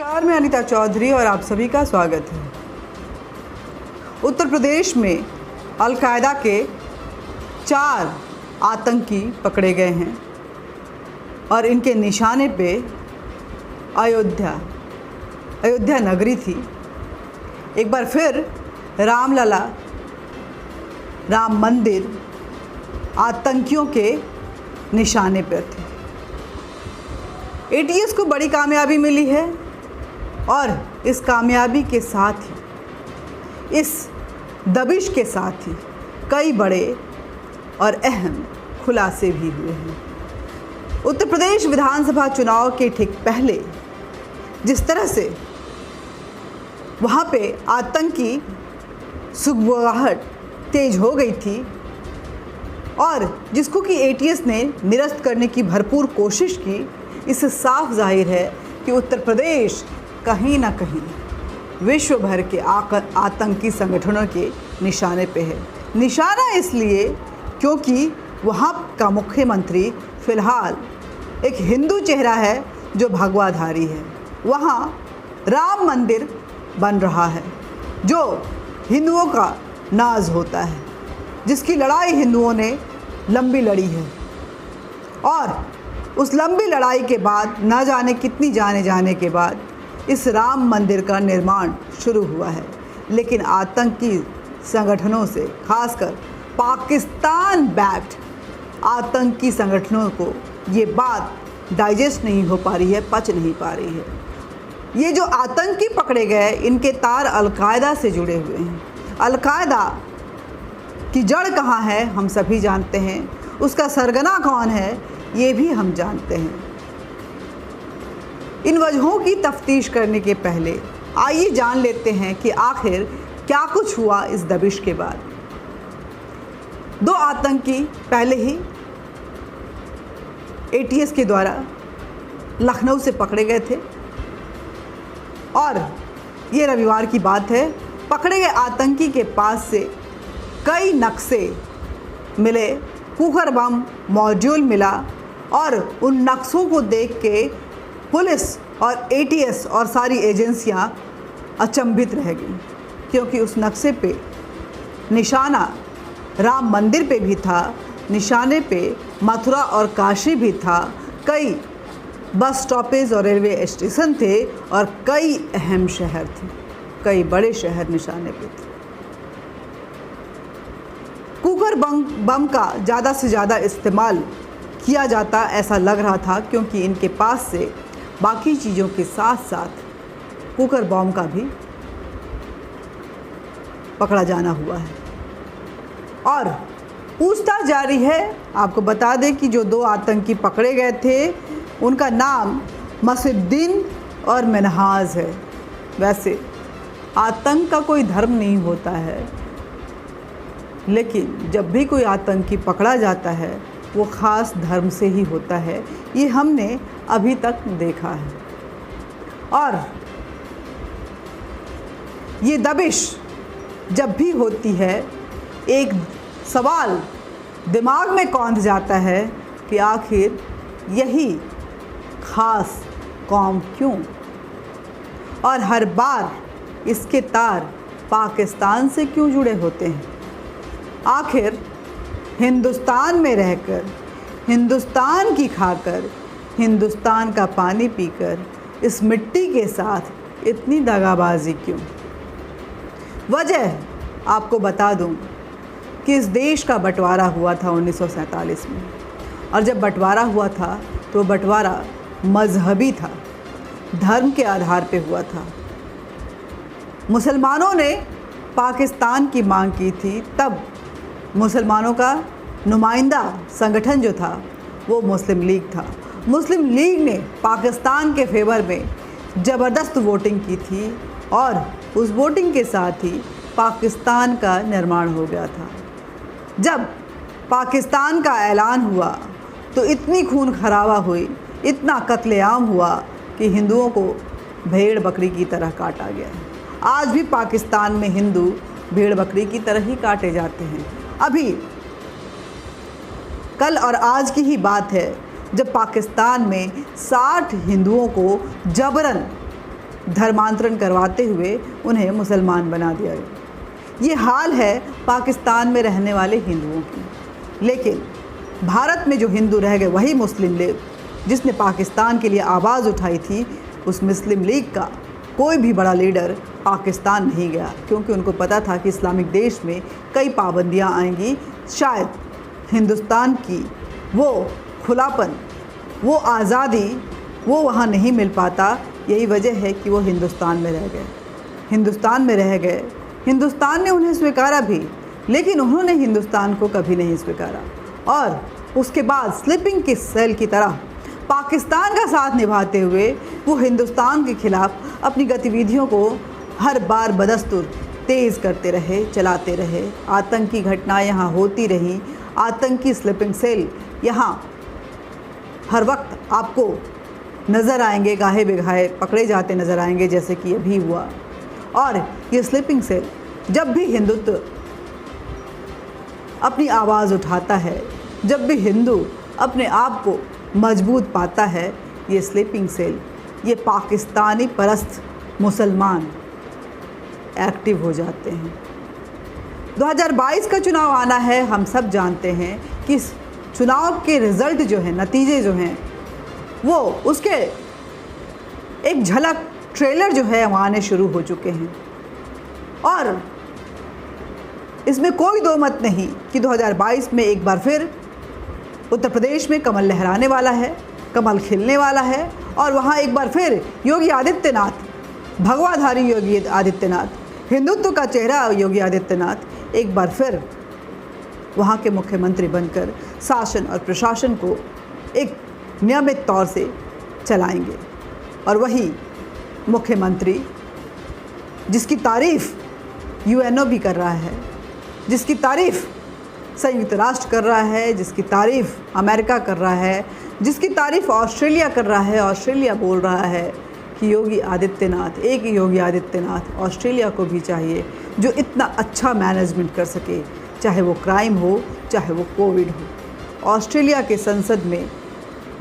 नमस्कार, मैं अनीता चौधरी और आप सभी का स्वागत है। उत्तर प्रदेश में अल-कायदा के 4 आतंकी पकड़े गए हैं और इनके निशाने पे अयोध्या नगरी थी। एक बार फिर रामलला राम मंदिर आतंकियों के निशाने पर थे। एटीएस को बड़ी कामयाबी मिली है और इस कामयाबी के साथ ही, इस दबिश के साथ ही कई बड़े और अहम खुलासे भी हुए हैं। उत्तर प्रदेश विधानसभा चुनाव के ठीक पहले जिस तरह से वहाँ पे आतंकी सुगबुगाहट तेज हो गई थी और जिसको कि एटीएस ने निरस्त करने की भरपूर कोशिश की, इससे साफ जाहिर है कि उत्तर प्रदेश कहीं ना कहीं विश्व भर के आतंकी संगठनों के निशाने पे है। निशाना इसलिए क्योंकि वहाँ का मुख्यमंत्री फ़िलहाल एक हिंदू चेहरा है जो भगवाधारी है। वहाँ राम मंदिर बन रहा है जो हिंदुओं का नाज होता है, जिसकी लड़ाई हिंदुओं ने लंबी लड़ी है और उस लंबी लड़ाई के बाद न जाने कितनी जाने के बाद इस राम मंदिर का निर्माण शुरू हुआ है। लेकिन आतंकी संगठनों से, खासकर पाकिस्तान बैक्ड आतंकी संगठनों को ये बात डाइजेस्ट नहीं हो पा रही है, पच नहीं पा रही है। ये जो आतंकी पकड़े गए, इनके तार अल-कायदा से जुड़े हुए हैं। अल-कायदा की जड़ कहाँ है हम सभी जानते हैं, उसका सरगना कौन है ये भी हम जानते हैं। इन वजहों की तफ्तीश करने के पहले आइए जान लेते हैं कि आखिर क्या कुछ हुआ इस दबिश के बाद। 2 आतंकी पहले ही एटीएस के द्वारा लखनऊ से पकड़े गए थे और ये रविवार की बात है। पकड़े गए आतंकी के पास से कई नक्शे मिले, कुकर बम मॉड्यूल मिला और उन नक्शों को देख के पुलिस और एटीएस और सारी एजेंसियां अचंभित रह गईं, क्योंकि उस नक्शे पे निशाना राम मंदिर पे भी था, निशाने पे मथुरा और काशी भी था, कई बस स्टॉपेज और रेलवे स्टेशन थे और कई अहम शहर थे, कई बड़े शहर निशाने पे थे। कुकर बम का ज़्यादा से ज़्यादा इस्तेमाल किया जाता ऐसा लग रहा था, क्योंकि इनके पास से बाकी चीज़ों के साथ साथ कुकर बम का भी पकड़ा जाना हुआ है और पूछताछ जारी है। आपको बता दें कि जो 2 आतंकी पकड़े गए थे उनका नाम मसुद्दीन और मिन्हाज है। वैसे आतंक का कोई धर्म नहीं होता है, लेकिन जब भी कोई आतंकी पकड़ा जाता है वो ख़ास धर्म से ही होता है, ये हमने अभी तक देखा है। और ये दबिश जब भी होती है, एक सवाल दिमाग में कौंध जाता है कि आखिर यही ख़ास कौम क्यों, और हर बार इसके तार पाकिस्तान से क्यों जुड़े होते हैं। आखिर हिंदुस्तान में रहकर, हिंदुस्तान की खाकर, हिंदुस्तान का पानी पीकर इस मिट्टी के साथ इतनी दगाबाजी क्यों। वजह आपको बता दूं कि इस देश का बंटवारा हुआ था 1947 में, और जब बंटवारा हुआ था तो बंटवारा मजहबी था, धर्म के आधार पे हुआ था। मुसलमानों ने पाकिस्तान की मांग की थी, तब मुसलमानों का नुमाइंदा संगठन जो था वो मुस्लिम लीग था। मुस्लिम लीग ने पाकिस्तान के फेवर में ज़बरदस्त वोटिंग की थी और उस वोटिंग के साथ ही पाकिस्तान का निर्माण हो गया था। जब पाकिस्तान का ऐलान हुआ तो इतनी खून खराबा हुई, इतना कत्लेआम हुआ कि हिंदुओं को भेड़ बकरी की तरह काटा गया। आज भी पाकिस्तान में हिंदू भेड़ बकरी की तरह ही काटे जाते हैं। अभी कल और आज की ही बात है जब पाकिस्तान में 60 हिंदुओं को जबरन धर्मांतरण करवाते हुए उन्हें मुसलमान बना दिया गया। ये हाल है पाकिस्तान में रहने वाले हिंदुओं की। लेकिन भारत में जो हिंदू रह गए वही मुस्लिम लीग, जिसने पाकिस्तान के लिए आवाज़ उठाई थी, उस मुस्लिम लीग का कोई भी बड़ा लीडर पाकिस्तान नहीं गया, क्योंकि उनको पता था कि इस्लामिक देश में कई पाबंदियां आएंगी। शायद हिंदुस्तान की वो खुलापन, वो आज़ादी, वो वहाँ नहीं मिल पाता। यही वजह है कि वो हिंदुस्तान में रह गए। हिंदुस्तान में रह गए, हिंदुस्तान ने उन्हें स्वीकारा भी, लेकिन उन्होंने हिंदुस्तान को कभी नहीं स्वीकारा। और उसके बाद स्लीपिंग की सेल की तरह पाकिस्तान का साथ निभाते हुए वो हिंदुस्तान के खिलाफ अपनी गतिविधियों को हर बार बदस्तूर तेज़ करते रहे, चलाते रहे। आतंकी घटनाएं यहाँ होती रहीं, आतंकी स्लीपिंग सेल यहाँ हर वक्त आपको नज़र आएंगे, गाहे बेगाहे पकड़े जाते नज़र आएंगे, जैसे कि अभी हुआ। और ये स्लीपिंग सेल जब भी हिंदुत्व अपनी आवाज़ उठाता है, जब भी हिंदू अपने आप को मजबूत पाता है, ये स्लीपिंग सेल, ये पाकिस्तानी परस्त मुसलमान एक्टिव हो जाते हैं। 2022 का चुनाव आना है। हम सब जानते हैं कि इस चुनाव के रिज़ल्ट जो हैं, नतीजे जो हैं, वो उसके एक झलक ट्रेलर जो है वो आने शुरू हो चुके हैं। और इसमें कोई दो मत नहीं कि 2022 में एक बार फिर उत्तर प्रदेश में कमल लहराने वाला है, कमल खिलने वाला है। और वहाँ एक बार फिर योगी आदित्यनाथ, भगवाधारी योगी आदित्यनाथ, हिंदुत्व का चेहरा योगी आदित्यनाथ एक बार फिर वहाँ के मुख्यमंत्री बनकर शासन और प्रशासन को एक नियमित तौर से चलाएंगे। और वही मुख्यमंत्री जिसकी तारीफ़ यूएनओ भी कर रहा है, जिसकी तारीफ़ संयुक्त राष्ट्र कर रहा है, जिसकी तारीफ़ अमेरिका कर रहा है, जिसकी तारीफ़ ऑस्ट्रेलिया कर रहा है। ऑस्ट्रेलिया बोल रहा है कि योगी आदित्यनाथ, एक योगी आदित्यनाथ ऑस्ट्रेलिया को भी चाहिए जो इतना अच्छा मैनेजमेंट कर सके, चाहे वो क्राइम हो, चाहे वो कोविड हो। ऑस्ट्रेलिया के संसद में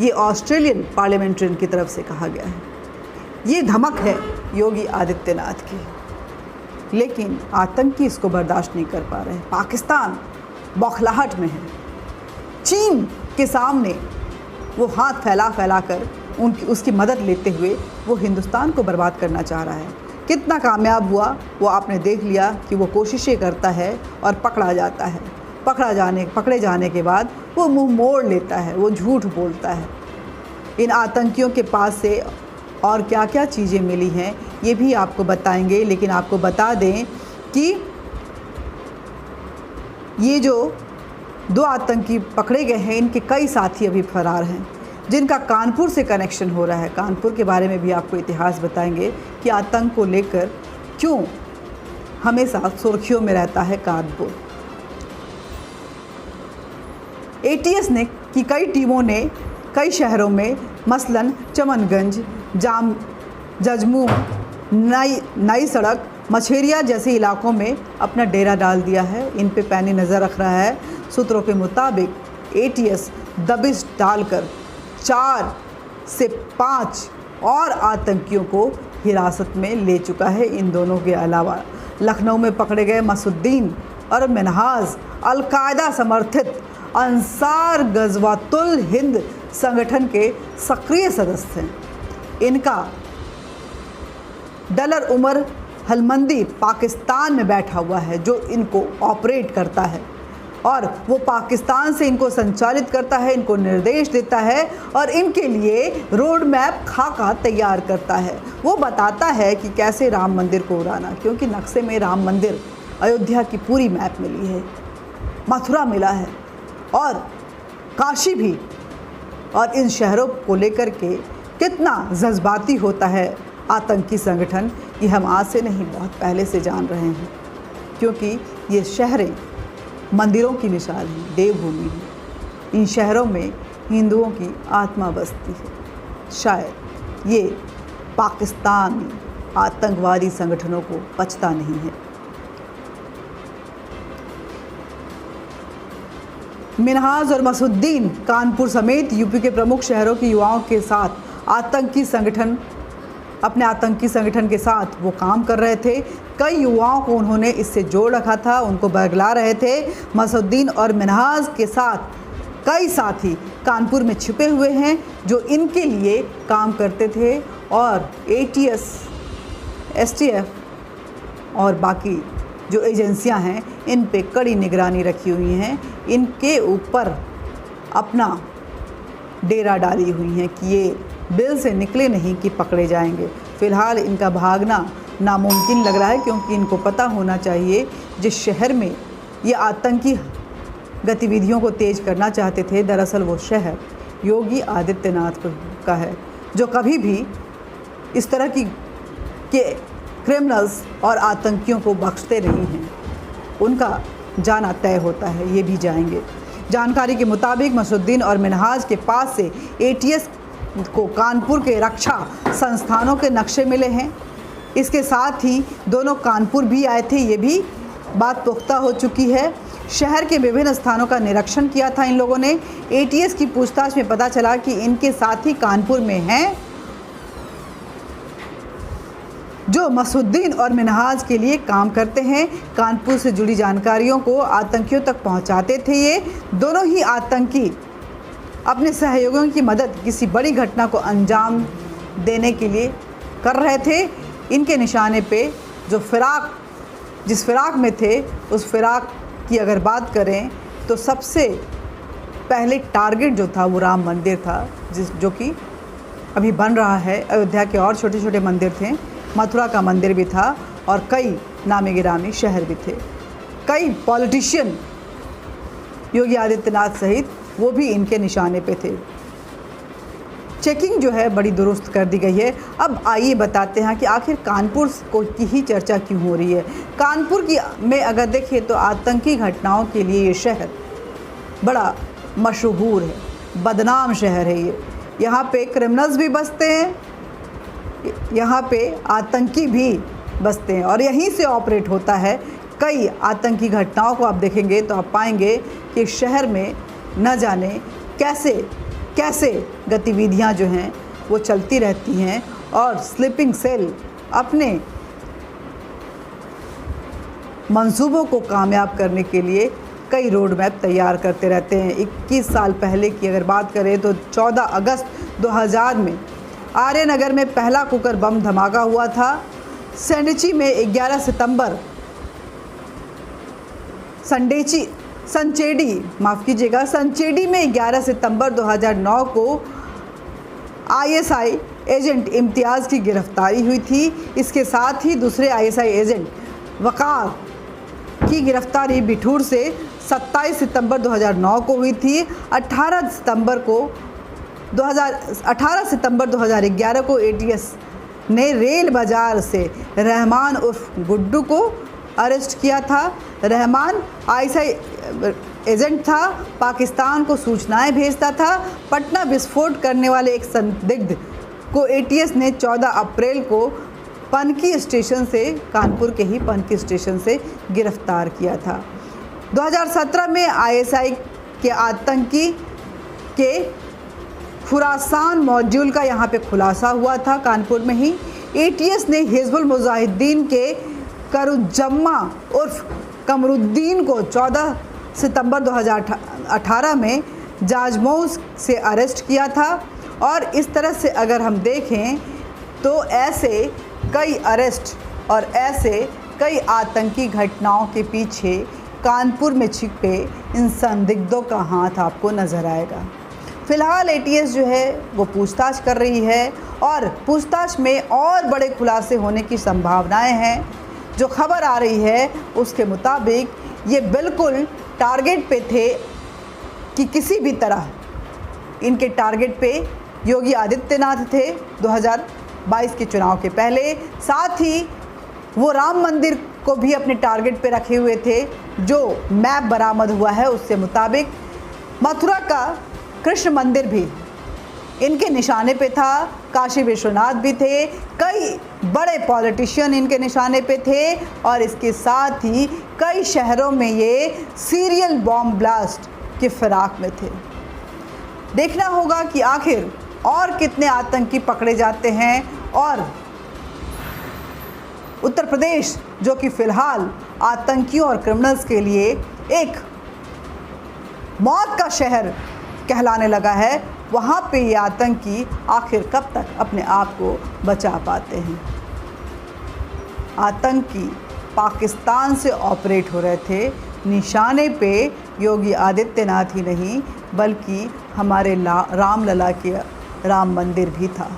ये ऑस्ट्रेलियन पार्लियामेंट्रियन की तरफ से कहा गया है। ये धमक है योगी आदित्यनाथ की, लेकिन आतंकी इसको बर्दाश्त नहीं कर पा रहे हैं। पाकिस्तान बौखलाहट में है। चीन के सामने वो हाथ फैला फैला कर उसकी मदद लेते हुए वो हिंदुस्तान को बर्बाद करना चाह रहा है। कितना कामयाब हुआ वो आपने देख लिया कि वो कोशिशें करता है और पकड़ा जाता है। पकड़े जाने के बाद वो मुंह मोड़ लेता है, वो झूठ बोलता है। इन आतंकियों के पास से और क्या क्या चीज़ें मिली हैं ये भी आपको बताएंगे। लेकिन आपको बता दें कि ये जो 2 आतंकी पकड़े गए हैं, इनके कई साथी अभी फरार हैं, जिनका कानपुर से कनेक्शन हो रहा है। कानपुर के बारे में भी आपको इतिहास बताएंगे कि आतंक को लेकर क्यों हमेशा सुर्खियों में रहता है कानपुर। एटीएस ने की कई टीमों ने कई शहरों में, मसलन चमनगंज, जजमू, नई सड़क, मछेरिया जैसे इलाकों में अपना डेरा डाल दिया है। इन पे पैनी नज़र रख रहा है। सूत्रों के मुताबिक एटीएस दबिश डालकर 4 से 5 और आतंकियों को हिरासत में ले चुका है। इन दोनों के अलावा लखनऊ में पकड़े गए मसूद्दीन और मिनहाज अलकायदा समर्थित अंसार गज़वातुल हिंद संगठन के सक्रिय सदस्य हैं। इनका डलर उमर हलमंदी पाकिस्तान में बैठा हुआ है, जो इनको ऑपरेट करता है और वो पाकिस्तान से इनको संचालित करता है, इनको निर्देश देता है और इनके लिए रोड मैप खाका तैयार करता है। वो बताता है कि कैसे राम मंदिर को उड़ाना, क्योंकि नक्शे में राम मंदिर, अयोध्या की पूरी मैप मिली है, मथुरा मिला है और काशी भी। और इन शहरों को लेकर के कितना जज्बाती होता है आतंकी संगठन, ये हम आज से नहीं बहुत पहले से जान रहे हैं, क्योंकि ये शहरें मंदिरों की मिसाल हैं, देवभूमि है। इन शहरों में हिंदुओं की आत्मा बसती है। शायद ये पाकिस्तानी आतंकवादी संगठनों को पचता नहीं है। मिनहाज और मसूद्दीन कानपुर समेत यूपी के प्रमुख शहरों के युवाओं के साथ आतंकी संगठन अपने आतंकी संगठन के साथ वो काम कर रहे थे। कई युवाओं को उन्होंने इससे जोड़ रखा था, उनको बरगला रहे थे। मसउद्दीन और मिन्हाज के साथ कई साथी कानपुर में छिपे हुए हैं जो इनके लिए काम करते थे और ATS, STF और बाकी जो एजेंसियां हैं इन पे कड़ी निगरानी रखी हुई हैं। इनके ऊपर अपना डेरा डाली हुई हैं कि ये बिल से निकले नहीं कि पकड़े जाएंगे। फ़िलहाल इनका भागना नामुमकिन लग रहा है क्योंकि इनको पता होना चाहिए जिस शहर में ये आतंकी गतिविधियों को तेज़ करना चाहते थे, दरअसल वो शहर योगी आदित्यनाथ का है, जो कभी भी इस तरह के क्रिमिनल्स और आतंकियों को बख्शते नहीं हैं। उनका जाना तय होता है, ये भी जाएंगे। जानकारी के मुताबिक मसउद्दीन और मिन्हाज के पास से ATS को कानपुर के रक्षा संस्थानों के नक्शे मिले हैं। इसके साथ ही दोनों कानपुर भी आए थे, ये भी बात पुख्ता हो चुकी है। शहर के विभिन्न स्थानों का निरीक्षण किया था इन लोगों ने। ATS की पूछताछ में पता चला कि इनके साथी कानपुर में हैं जो मसउद्दीन और मिन्हाज के लिए काम करते हैं। कानपुर से जुड़ी जानकारियों को आतंकियों तक पहुंचाते थे। ये दोनों ही आतंकी अपने सहयोगियों की मदद किसी बड़ी घटना को अंजाम देने के लिए कर रहे थे। इनके निशाने पे जिस फिराक में थे, उस फिराक की अगर बात करें तो सबसे पहले टारगेट जो था वो राम मंदिर था, जो कि अभी बन रहा है। अयोध्या के और छोटे छोटे मंदिर थे, मथुरा का मंदिर भी था और कई नामी गिरामी शहर भी थे। कई पॉलिटिशियन योगी आदित्यनाथ सहित वो भी इनके निशाने पे थे। चेकिंग जो है बड़ी दुरुस्त कर दी गई है। अब आइए बताते हैं कि आखिर कानपुर की ही चर्चा क्यों हो रही है। कानपुर में अगर देखें तो आतंकी घटनाओं के लिए ये शहर बड़ा मशहूर है, बदनाम शहर है ये। यहाँ पे क्रिमिनल्स भी बसते हैं, यहाँ पे आतंकी भी बसते हैं और यहीं से ऑपरेट होता है। कई आतंकी घटनाओं को आप देखेंगे तो आप पाएंगे कि शहर में न जाने कैसे कैसे गतिविधियाँ जो हैं वो चलती रहती हैं और स्लीपिंग सेल अपने मंसूबों को कामयाब करने के लिए कई रोड मैप तैयार करते रहते हैं। 21 साल पहले की अगर बात करें तो 14 अगस्त 2000 में आर्यनगर में पहला कुकर बम धमाका हुआ था। संचेडी में 11 सितंबर संचेडी में 11 सितंबर 2009 को ISI एजेंट इम्तियाज़ की गिरफ्तारी हुई थी। इसके साथ ही दूसरे ISI एजेंट वकार की गिरफ्तारी बिठूर से 27 सितंबर 2009 को हुई थी। 18 सितंबर 2011 को ATS ने रेल बाज़ार से रहमान उर्फ गुड्डू को अरेस्ट किया था। रहमान ISI एजेंट था, पाकिस्तान को सूचनाएं भेजता था। पटना विस्फोट करने वाले एक संदिग्ध को ATS ने 14 अप्रैल को पनकी स्टेशन से, कानपुर के ही पनकी स्टेशन से गिरफ्तार किया था। 2017 में ISI के आतंकी के खुरासान मॉड्यूल का यहाँ पे खुलासा हुआ था कानपुर में ही। ATS ने हिजबुल मुजाहिदीन के करुजम्मा उर्फ कमरुद्दीन को 14 सितंबर 2018 में जाजमऊ से अरेस्ट किया था। और इस तरह से अगर हम देखें तो ऐसे कई अरेस्ट और ऐसे कई आतंकी घटनाओं के पीछे कानपुर में छिपे इन संदिग्धों का हाथ आपको नज़र आएगा। फ़िलहाल ATS जो है वो पूछताछ कर रही है और पूछताछ में और बड़े खुलासे होने की संभावनाएं हैं। जो खबर आ रही है उसके मुताबिक ये बिल्कुल टारगेट पे थे कि किसी भी तरह इनके टारगेट पे योगी आदित्यनाथ थे 2022 के चुनाव के पहले। साथ ही वो राम मंदिर को भी अपने टारगेट पे रखे हुए थे। जो मैप बरामद हुआ है उसके मुताबिक मथुरा का कृष्ण मंदिर भी इनके निशाने पे था, काशी विश्वनाथ भी थे, कई बड़े पॉलिटिशियन इनके निशाने पे थे और इसके साथ ही कई शहरों में ये सीरियल बॉम्ब ब्लास्ट की फिराक में थे। देखना होगा कि आखिर और कितने आतंकी पकड़े जाते हैं और उत्तर प्रदेश जो कि फ़िलहाल आतंकियों और क्रिमिनल्स के लिए एक मौत का शहर कहलाने लगा है, वहाँ पे ये आतंकी आखिर कब तक अपने आप को बचा पाते हैं। आतंकी पाकिस्तान से ऑपरेट हो रहे थे, निशाने पे योगी आदित्यनाथ ही नहीं बल्कि हमारे रामलला के राम मंदिर भी था।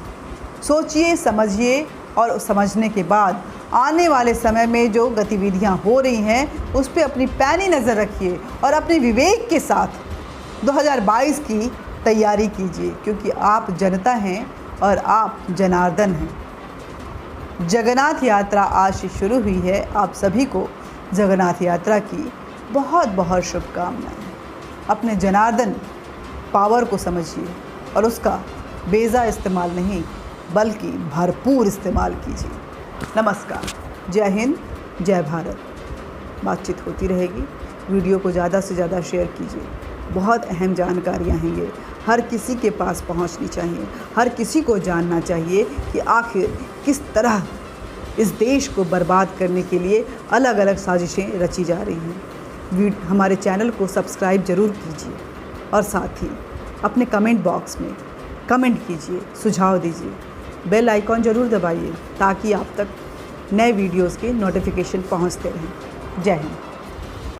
सोचिए, समझिए और समझने के बाद आने वाले समय में जो गतिविधियां हो रही हैं उस पर अपनी पैनी नज़र रखिए और अपने विवेक के साथ 2022 की तैयारी कीजिए, क्योंकि आप जनता हैं और आप जनार्दन हैं। जगन्नाथ यात्रा आज से शुरू हुई है। आप सभी को जगन्नाथ यात्रा की बहुत बहुत शुभकामनाएं। अपने जनार्दन पावर को समझिए और उसका बेजा इस्तेमाल नहीं बल्कि भरपूर इस्तेमाल कीजिए। नमस्कार, जय हिंद, जय भारत। बातचीत होती रहेगी। वीडियो को ज़्यादा से ज़्यादा शेयर कीजिए। बहुत अहम जानकारियाँ हैं ये, हर किसी के पास पहुँचनी चाहिए। हर किसी को जानना चाहिए कि आखिर किस तरह इस देश को बर्बाद करने के लिए अलग अलग साजिशें रची जा रही हैं। हमारे चैनल को सब्सक्राइब ज़रूर कीजिए और साथ ही अपने कमेंट बॉक्स में कमेंट कीजिए, सुझाव दीजिए। बेल आइकॉन ज़रूर दबाइए ताकि आप तक नए वीडियोज़ के नोटिफिकेशन पहुंचते रहें। जय हिंद।